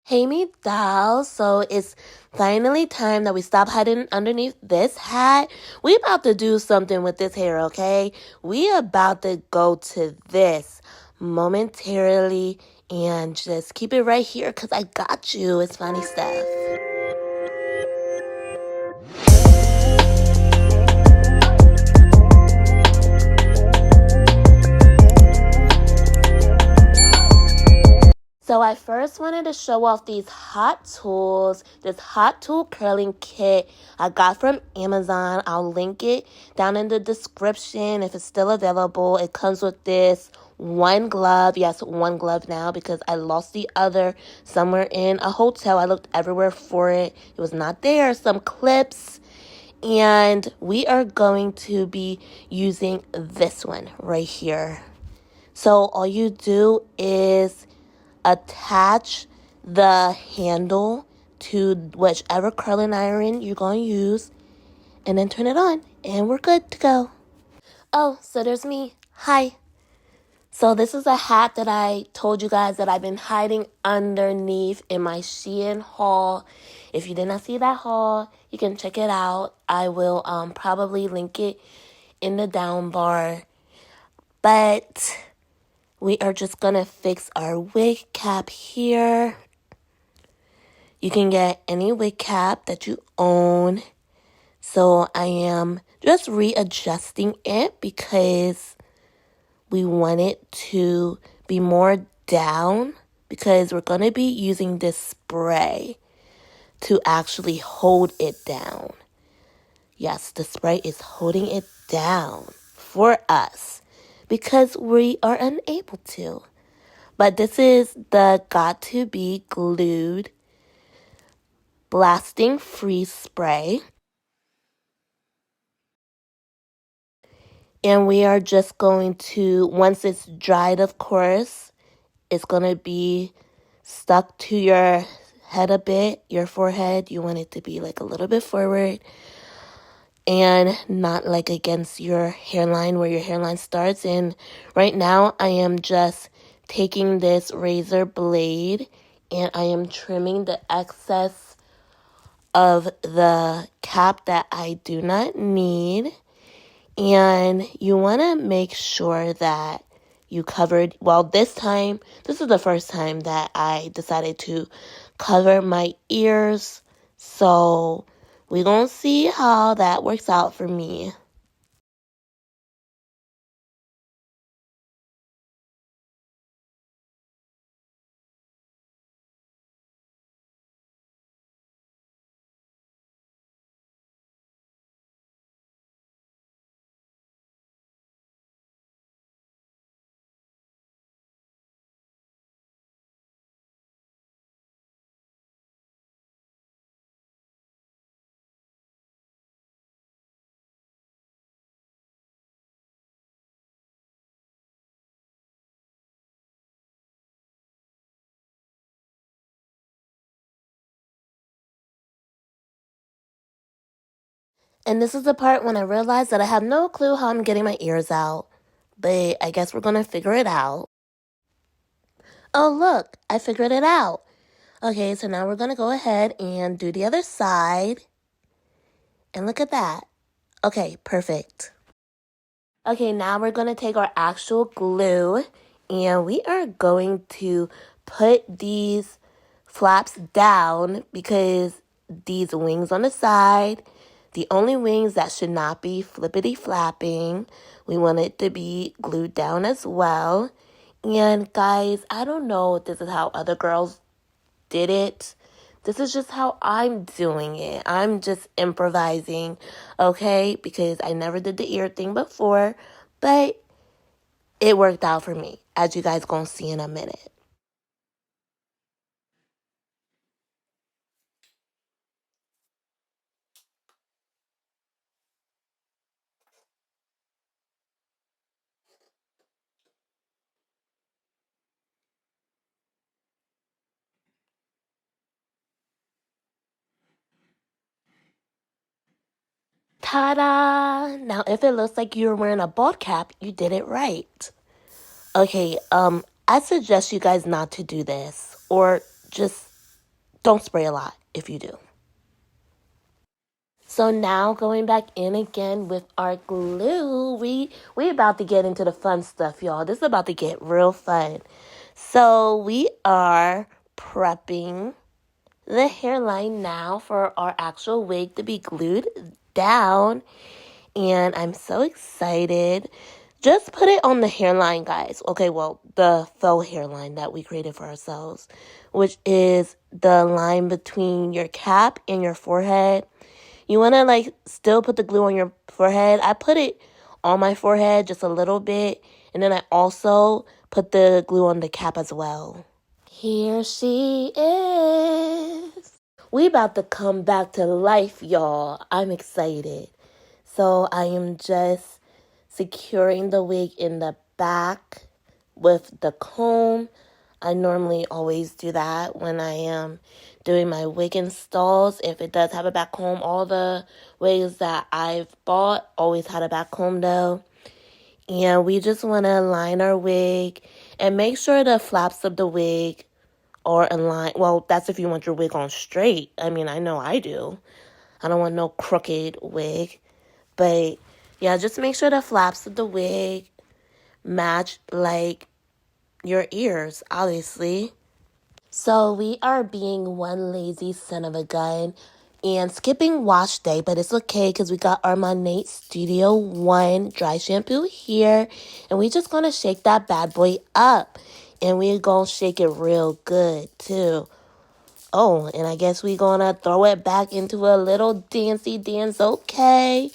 Hey me doll, so it's finally time that we stop hiding underneath this hat. We about to do something with this hair, okay? We about to go to this momentarily and just keep it right here because I got you. It's funny stuff. So I first wanted to show off these hot tools, this hot tool curling kit I got from Amazon. I'll link it down in the description if it's still available. It comes with this one glove. Yes, one glove now because I lost the other somewhere in a hotel. I looked everywhere for it. It was not there. Some clips. And we are going to be using this one right here. So all you do is attach the handle to whichever curling iron you're going to use and then turn it on and we're good to go. Oh, so there's me. Hi. So this is a hat that I told you guys that I've been hiding underneath in my Shein haul. If you did not see that haul, you can check it out. I will probably link it in the down bar. But we are just going to fix our wig cap here. You can get any wig cap that you own. So I am just readjusting it because we want it to be more down because we're going to be using this spray to actually hold it down. Yes, the spray is holding it down for us because we are unable to. But this is the Got to Be Glued Blasting Freeze Spray. And we are just going to, once it's dried, of course, it's going to be stuck to your head a bit, your forehead. You want it to be like a little bit forward and not like against your hairline where your hairline starts. And right now I am just taking this razor blade and I am trimming the excess of the cap that I do not need. And you want to make sure that you covered, well, this is the first time that I decided to cover my ears. So we're going to see how that works out for me. And this is the part when I realized that I have no clue how I'm getting my ears out. But I guess we're going to figure it out. Oh, look, I figured it out. Okay, so now we're going to go ahead and do the other side. And look at that. Okay, perfect. Okay, now we're going to take our actual glue and we are going to put these flaps down because these wings on the side, the only wings that should not be flippity flapping, we want it to be glued down as well. And guys, I don't know if this is how other girls did it. This is just how I'm doing it. I'm just improvising, okay? Because I never did the ear thing before, but it worked out for me, as you guys gonna see in a minute. Ta-da! Now, if it looks like you're wearing a bald cap, you did it right. Okay, I suggest you guys not to do this, or just don't spray a lot if you do. So now going back in again with our glue, we about to get into the fun stuff, y'all. This is about to get real fun. So we are prepping the hairline now for our actual wig to be glued down. And I'm so excited. Just put it on the hairline, guys. Okay, well, the faux hairline that we created for ourselves, which is the line between your cap and your forehead. You want to still put the glue on your forehead. I put it on my forehead just a little bit. And then I also put the glue on the cap as well. Here she is. We about to come back to life, y'all. I'm excited. So I am just securing the wig in the back with the comb. I normally always do that when I am doing my wig installs. If it does have a back comb, all the wigs that I've bought always had a back comb though. And we just want to align our wig and make sure the flaps of the wig are aligned. Well, that's if you want your wig on straight. I mean, I know I do. I don't want no crooked wig. But yeah, just make sure the flaps of the wig match your ears, obviously. So we are being one lazy son of a gun and skipping wash day, but it's okay because we got our Monat Studio 1 dry shampoo here, and we just gonna shake that bad boy up, and we gonna shake it real good too. Oh, and I guess we gonna throw it back into a little dancey dance, okay?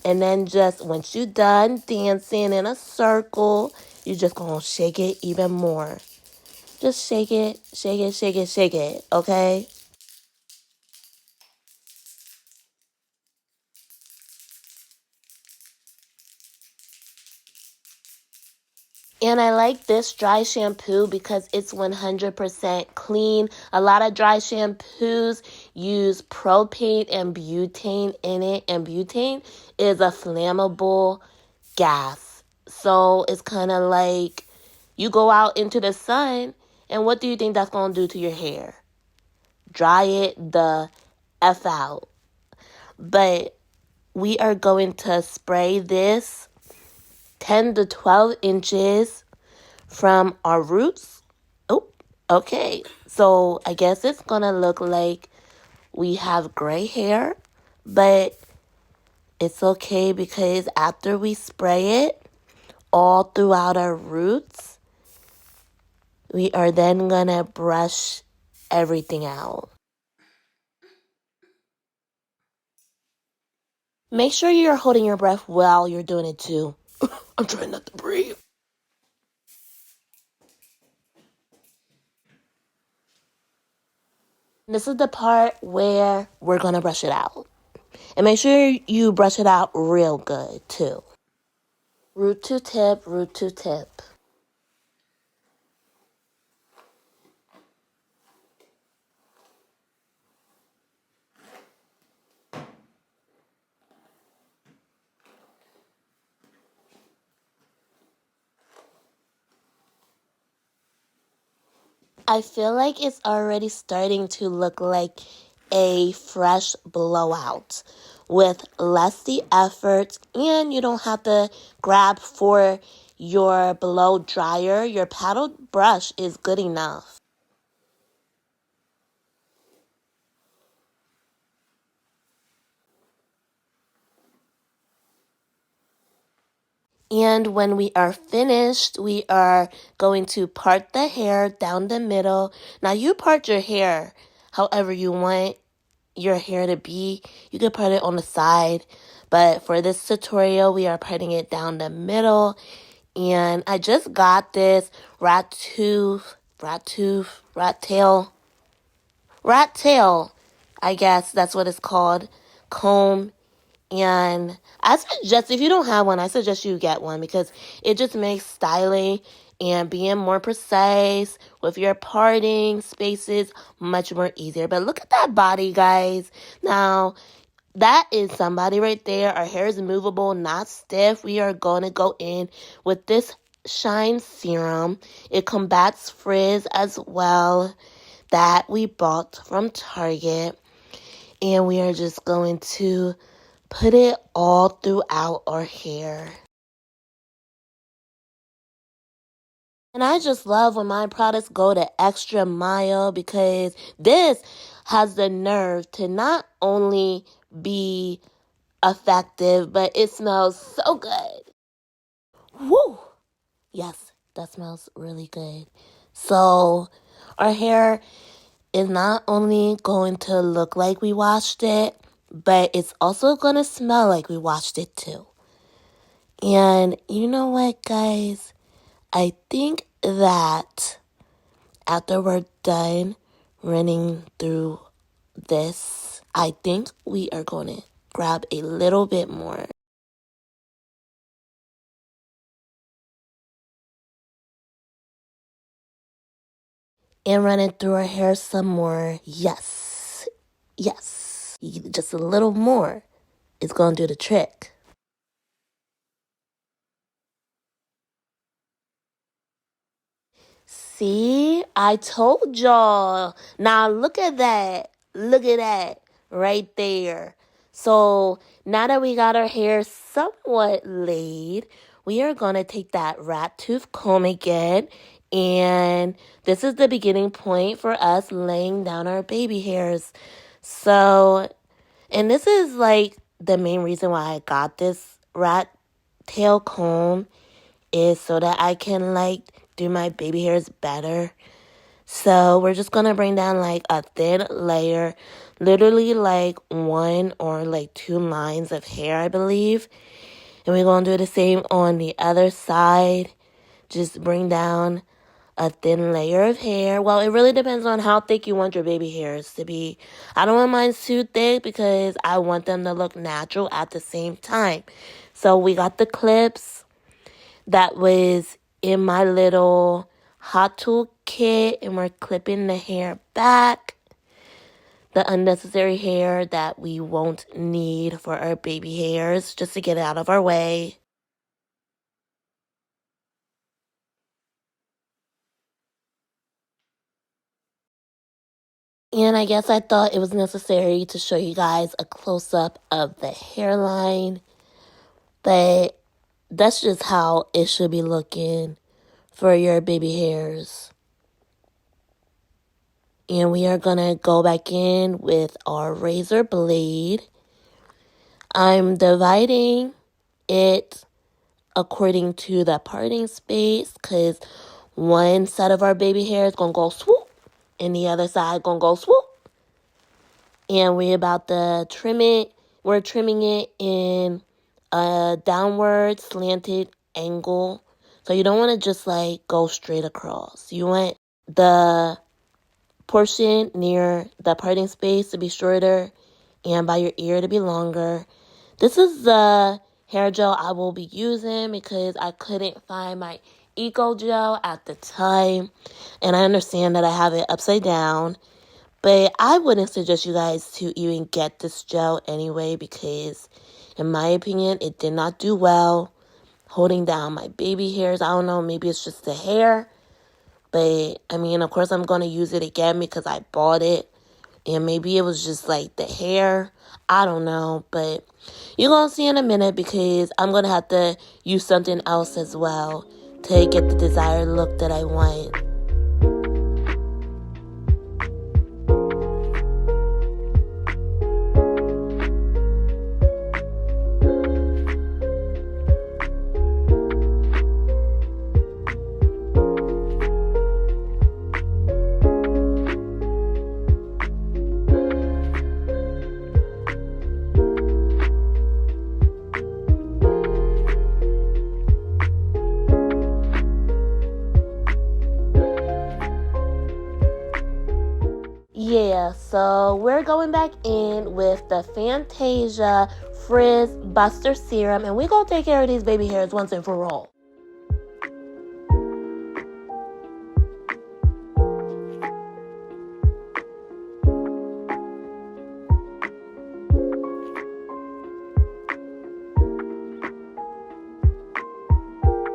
And then just once you done dancing in a circle, you just gonna shake it even more. Just shake it, shake it, shake it, shake it, okay? And I like this dry shampoo because it's 100% clean. A lot of dry shampoos use propane and butane in it. And butane is a flammable gas. So it's kind of like you go out into the sun, and what do you think that's going to do to your hair? Dry it the F out. But we are going to spray this 10 to 12 inches from our roots. Oh, okay. So I guess it's going to look like we have gray hair, but it's okay because after we spray it all throughout our roots, we are then going to brush everything out. Make sure you're holding your breath while you're doing it too. I'm trying not to breathe. This is the part where we're going to brush it out. And make sure you brush it out real good too. Root to tip, root to tip. I feel like it's already starting to look like a fresh blowout with less the effort, and you don't have to grab for your blow dryer. Your paddle brush is good enough. And when we are finished, we are going to part the hair down the middle. Now you part your hair however you want your hair to be. You can part it on the side, but for this tutorial, we are parting it down the middle. And I just got this rat tail, I guess that's what it's called, comb. And I suggest, if you don't have one, I suggest you get one because it just makes styling and being more precise with your parting spaces much more easier. But look at that body, guys. Now, that is somebody right there. Our hair is movable, not stiff. We are going to go in with this Shine Serum. It combats frizz as well. that we bought from Target. And we are just going to put it all throughout our hair. And I just love when my products go the extra mile because this has the nerve to not only be effective, but it smells so good. Woo! Yes, that smells really good. So our hair is not only going to look like we washed it, but it's also going to smell like we washed it too. And you know what, guys? I think that after we're done running through this, I think we are going to grab a little bit more. And run it through our hair some more. Yes. Yes. Just a little more is going to do the trick. See, I told y'all. Now look at that. Look at that right there. So now that we got our hair somewhat laid, we are going to take that rat tooth comb again. And this is the beginning point for us laying down our baby hairs. So, and this is like the main reason why I got this rat tail comb is so that I can like do my baby hairs better. So we're just going to bring down like a thin layer, literally like 1 or like 2 lines of hair, I believe. And we're going to do the same on the other side. Just bring down a thin layer of hair. Well, it really depends on how thick you want your baby hairs to be. I don't want mine too thick because I want them to look natural at the same time. So we got the clips that was in my little hot tool kit, and we're clipping the hair back, the unnecessary hair that we won't need for our baby hairs, just to get it out of our way. And I guess I thought it was necessary to show you guys a close-up of the hairline, but that's just how it should be looking for your baby hairs. And we are going to go back in with our razor blade. I'm dividing it according to the parting space because one side of our baby hair is going to go swoop and the other side going to go swoop. And we're about to trim it. We're trimming it in a downward slanted angle. So you don't want to just like go straight across. You want the portion near the parting space to be shorter and by your ear to be longer. This is the hair gel I will be using because I couldn't find my Eco Gel at the time. And I understand that I have it upside down. But I wouldn't suggest you guys to even get this gel anyway because, in my opinion, it did not do well holding down my baby hairs. I don't know, maybe it's just the hair. But, I mean, of course, I'm going to use it again because I bought it. And maybe it was just like the hair. I don't know. But you're going to see in a minute because I'm going to have to use something else as well to get the desired look that I want. Yeah, so we're going back in with the Fantasia Frizz Buster Serum, and we're going to take care of these baby hairs once and for all.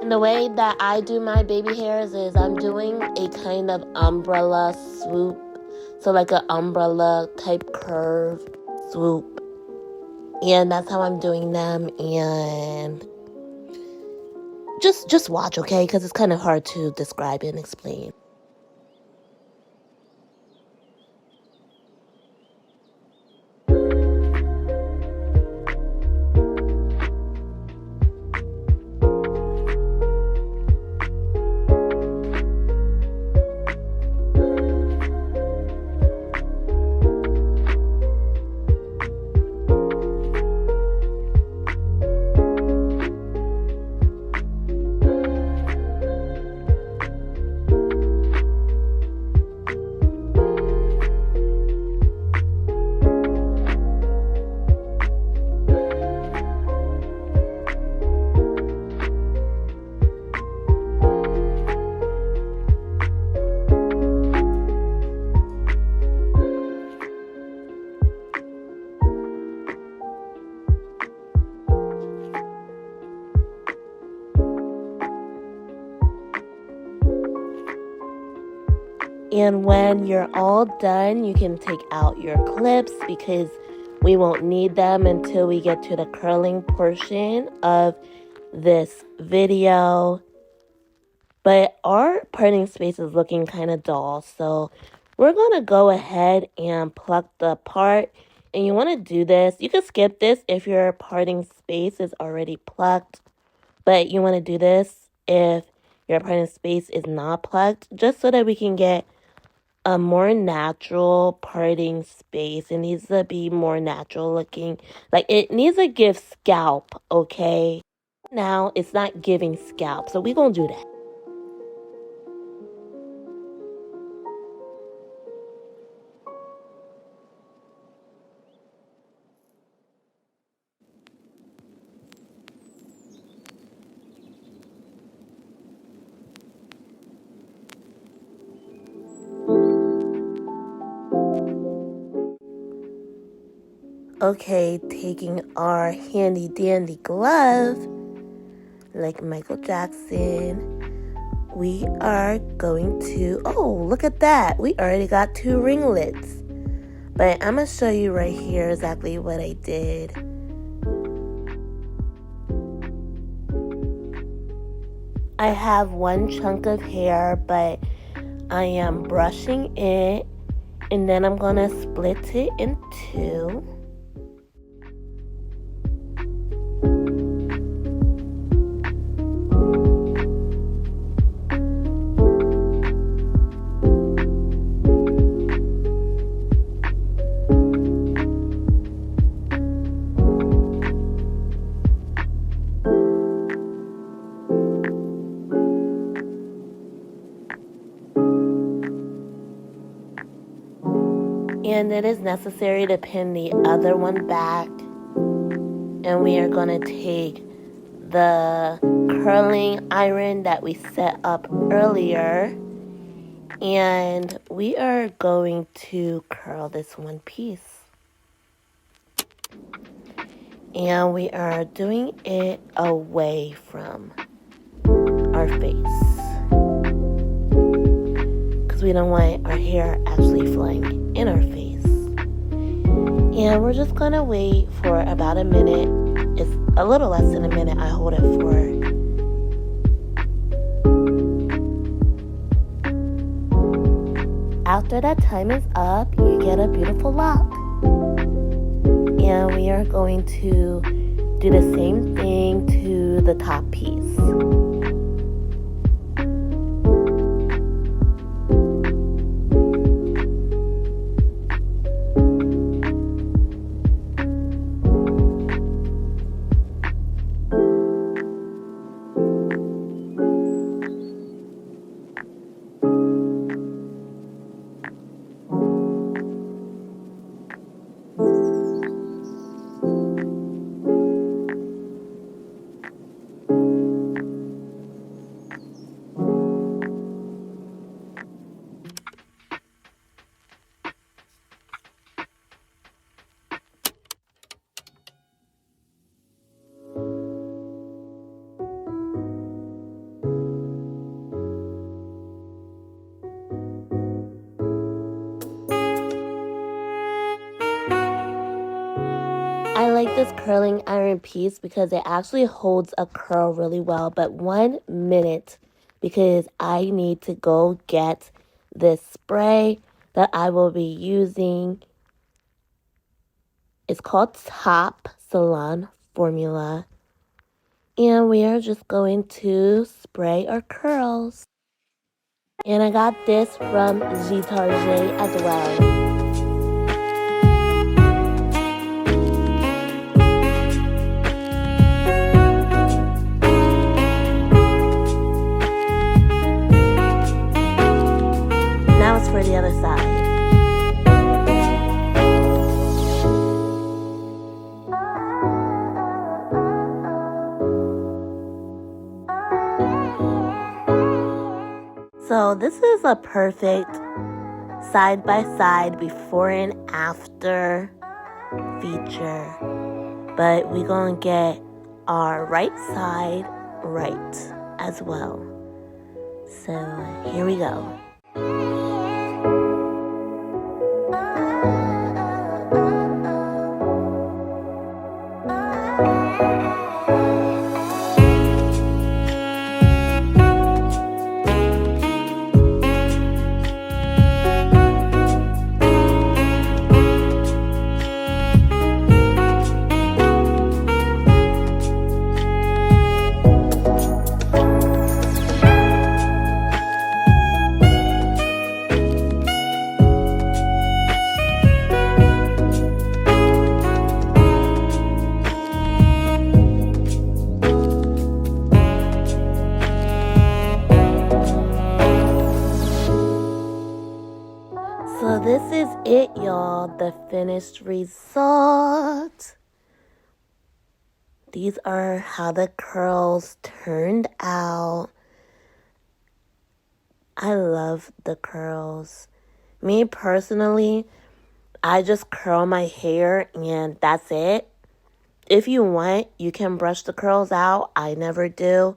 And the way that I do my baby hairs is I'm doing a kind of umbrella swoop So like an umbrella type curve swoop. And that's how I'm doing them. And just watch, okay? Because it's kind of hard to describe and explain. And when you're all done, you can take out your clips because we won't need them until we get to the curling portion of this video. But our parting space is looking kind of dull, so we're going to go ahead and pluck the part. And you want to do this. You can skip this if your parting space is already plucked, but you want to do this if your parting space is not plucked, just so that we can get a more natural parting space. It needs to be more natural looking. Like, it needs to give scalp, okay? Now, it's not giving scalp, so we're going to do that. Okay, taking our handy dandy glove, like Michael Jackson, we are going to, oh, look at that. We already got 2 ringlets. But I'm going to show you right here exactly what I did. I have 1 chunk of hair, but I am brushing it, and then I'm going to split it in 2. And it is necessary to pin the other one back. And we are going to take the curling iron that we set up earlier. And we are going to curl this one piece. And we are doing it away from our face, because we don't want our hair actually flying in our face. And we're just gonna wait for about a minute. It's a little less than a minute. I hold it for. After that time is up, you get a beautiful lock. And we are going to do the same thing to the top piece. this curling iron piece because it actually holds a curl really well. But 1 minute, because I need to go get this spray that I will be using. It's called Top Salon Formula. And we are just going to spray our curls. And I got this from Target as well. Now it's for the other side. So this is a perfect side-by-side before and after feature. But we're going to get our right side right as well. So here we go. So this is it, y'all, the finished result. These are how the curls turned out. I love the curls. Me personally, I just curl my hair and that's it. If you want, you can brush the curls out. I never do.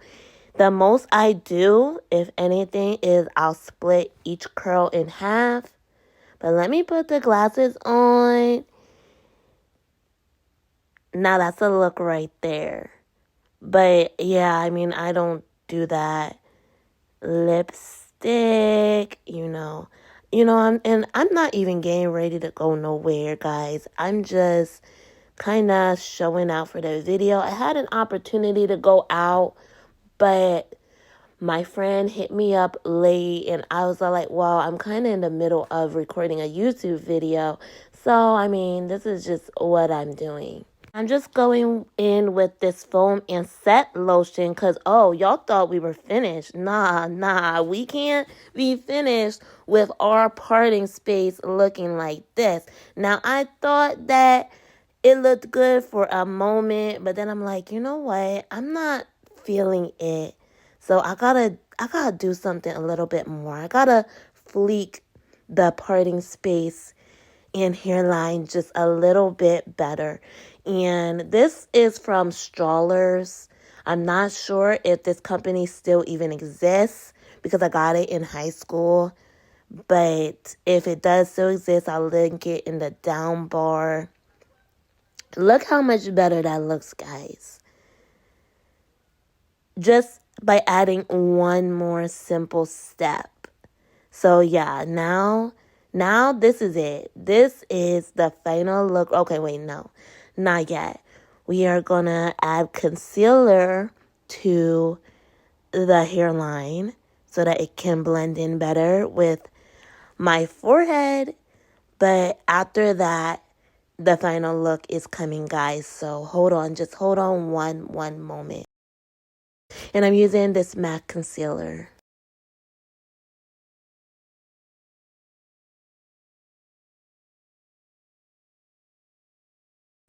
The most I do, if anything, is I'll split each curl in half. But let me put the glasses on. Now that's a look right there. But yeah, I mean, I don't do that. Lipstick, I'm not even getting ready to go nowhere, guys. I'm just kind of showing out for the video. I had an opportunity to go out, but my friend hit me up late and I was like, well, I'm kind of in the middle of recording a YouTube video. So, I mean, this is just what I'm doing. I'm just going in with this foam and set lotion because, y'all thought we were finished. Nah, we can't be finished with our parting space looking like this. Now, I thought that it looked good for a moment, but then I'm like, you know what? I'm not feeling it. So I gotta do something a little bit more. I gotta fleek the parting space and hairline just a little bit better. And this is from Strollers. I'm not sure if this company still even exists because I got it in high school. But if it does still exist, I'll link it in the down bar. Look how much better that looks, guys. Just by adding one more simple step. So yeah, now this is it. This is the final look. Okay, wait, no, not yet. We are gonna add concealer to the hairline so that it can blend in better with my forehead. But after that, the final look is coming, guys. So just hold on one moment. And I'm using this MAC concealer.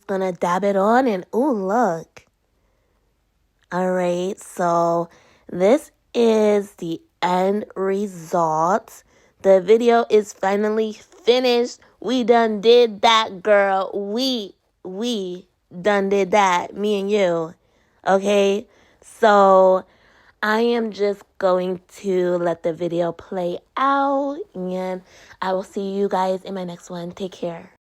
Gonna dab it on and ooh, look. Alright, so this is the end result. The video is finally finished. We done did that, girl. We done did that. Me and you. Okay? So I am just going to let the video play out, and I will see you guys in my next one. Take care.